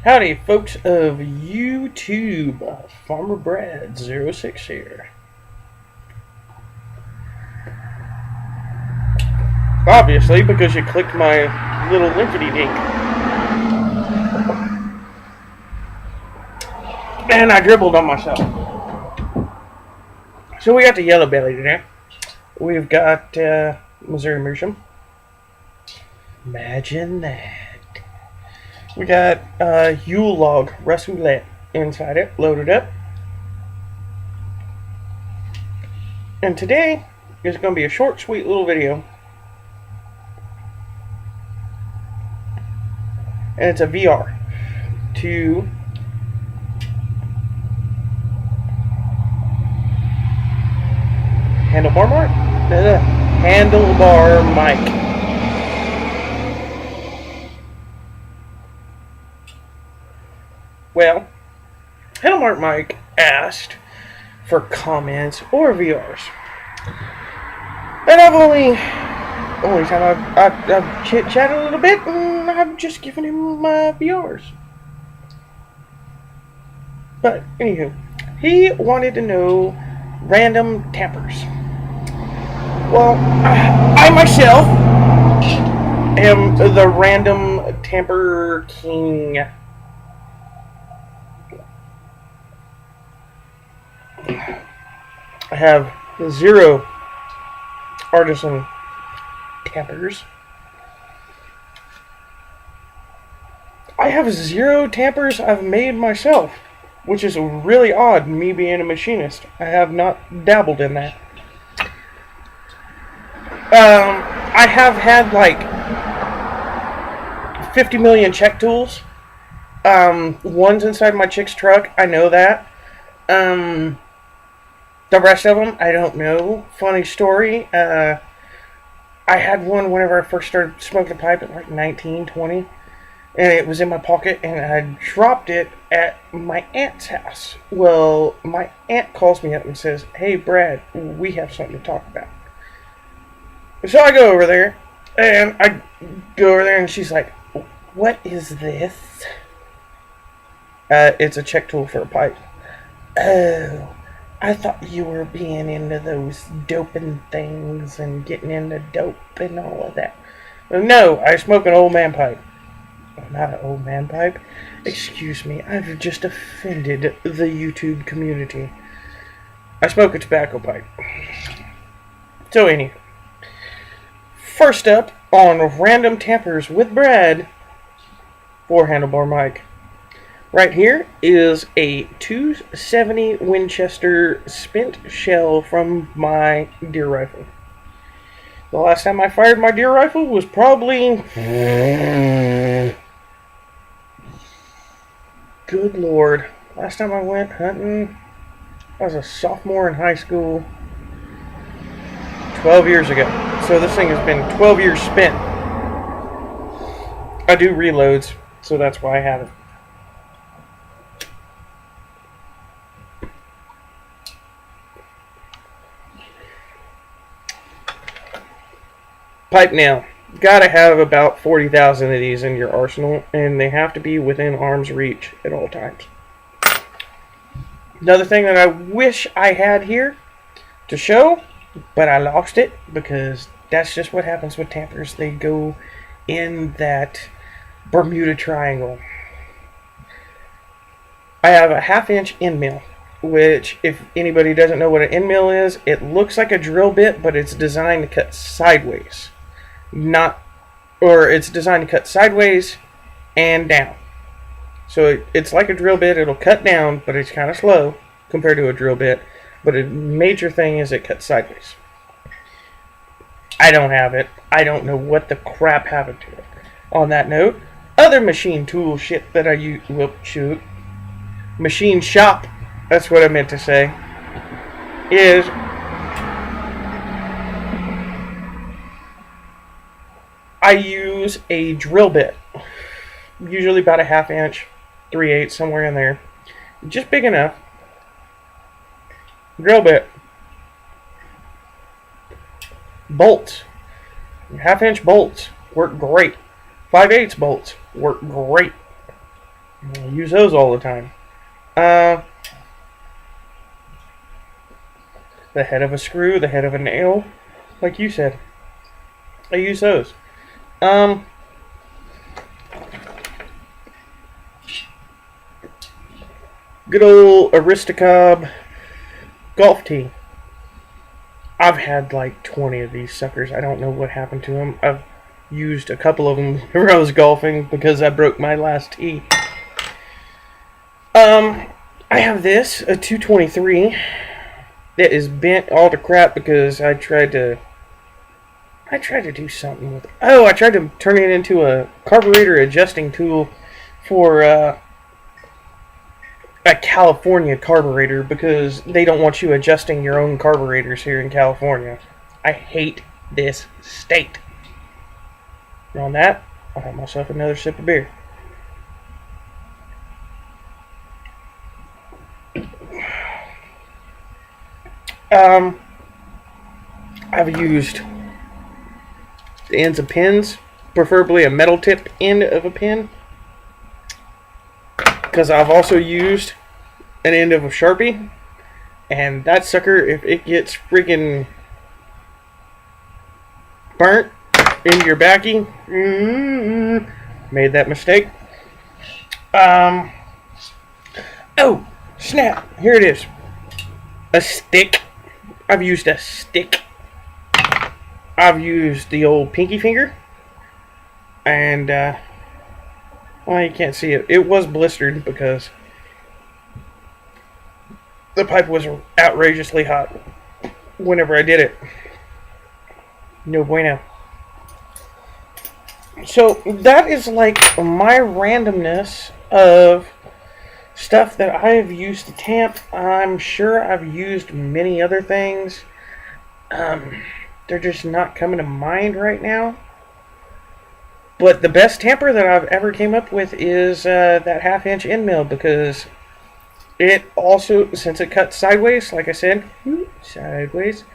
Howdy, folks of YouTube. Farmer Brad06 here. Obviously, because you clicked my little linkety-dink. And I dribbled on myself. So we got the yellow belly today. We've got Missouri Meerschaum. Imagine that. We got Yule log Russ roulette inside it, loaded up. And today is going to be a short, sweet little video. And it's a VR to handlebar mic. Well, handlebar mic asked for comments or VRs, and I've only time I've chit chatted a little bit, and I've just given him my VRs. But anywho, he wanted to know random tampers. Well, I myself am the random tamper king. I have 0 artisan tampers. I have 0 tampers I've made myself, which is really odd, me being a machinist. I have not dabbled in that. I have had like 50 million check tools. One's inside my chick's truck, I know that. The rest of them, I don't know. Funny story. I had one whenever I first started smoking a pipe at like 19, 20. And it was in my pocket, and I dropped it at my aunt's house. Well, my aunt calls me up and says, "Hey, Brad, we have something to talk about." So I go over there, and she's like, "What is this?" It's a check tool for a pipe. Oh, I thought you were being into those doping things and getting into dope and all of that. No, I smoke an old man pipe. Not an old man pipe. Excuse me, I've just offended the YouTube community. I smoke a tobacco pipe. So anyway, first up on Random Tampers with Brad for handlebar mic. Right here is a 270 Winchester spent shell from my deer rifle. The last time I fired my deer rifle was probably... Good Lord. Last time I went hunting, I was a sophomore in high school 12 years ago. So this thing has been 12 years spent. I do reloads, so that's why I have it. Pipe nail. Gotta have about 40,000 of these in your arsenal, and they have to be within arm's reach at all times. Another thing that I wish I had here to show, but I lost it because that's just what happens with tampers. They go in that Bermuda Triangle. I have a 1/2 inch end mill, which, if anybody doesn't know what an end mill is, it looks like a drill bit, but it's designed to cut sideways. It's designed to cut sideways and down. So it's like a drill bit. It'll cut down, but it's kind of slow compared to a drill bit. But a major thing is it cuts sideways. I don't have it. I don't know what the crap happened to it. On that note, other machine tool shit that I use... Machine shop, that's what I meant to say, is... I use a drill bit, usually about a 1/2 inch, 3/8, somewhere in there, just big enough. Drill bit, bolts, 1/2 inch bolts work great. 5/8 bolts work great. I use those all the time. Uh, the head of a screw, the head of a nail, like you said. I use those. Um, Good old Aristocob golf tee. I've had like 20 of these suckers. I don't know what happened to them. I've used a couple of them when I was golfing because I broke my last tee. I have this, a 223, that is bent all to crap because I tried to do something with it. Oh, I tried to turn it into a carburetor adjusting tool for a California carburetor because they don't want you adjusting your own carburetors here in California. I hate this state. And on that, I'll have myself another sip of beer. I've used the ends of pins, preferably a metal tipped end of a pin, because I've also used an end of a Sharpie, and that sucker, if it gets freaking burnt into your backing, made that mistake. Oh, snap, here it is. A stick. I've used a stick. I've used the old pinky finger. And, well, you can't see it. It was blistered because the pipe was outrageously hot whenever I did it. No bueno. So, that is like my randomness of stuff that I've used to tamp. I'm sure I've used many other things. They're just not coming to mind right now. But the best tamper that I've ever came up with is that 1/2-inch end mill, because it also, since it cuts sideways, like I said, sideways,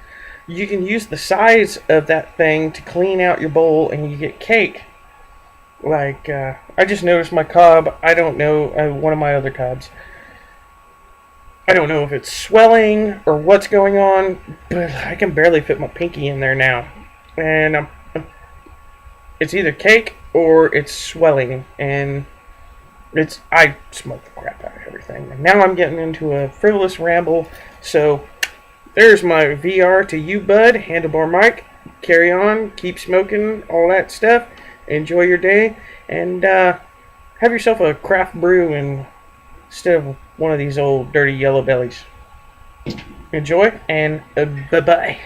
you can use the size of that thing to clean out your bowl and you get cake. Like, I just noticed my cob, I don't know, one of my other cobs, I don't know if it's swelling or what's going on, but I can barely fit my pinky in there now. And it's either cake or it's swelling, and I smoke the crap out of everything. And now I'm getting into a frivolous ramble, so there's my VR to you, bud. Handlebar mic. Carry on, keep smoking, all that stuff. Enjoy your day, and have yourself a craft brew instead of one of these old dirty yellow bellies. Enjoy, and bye-bye.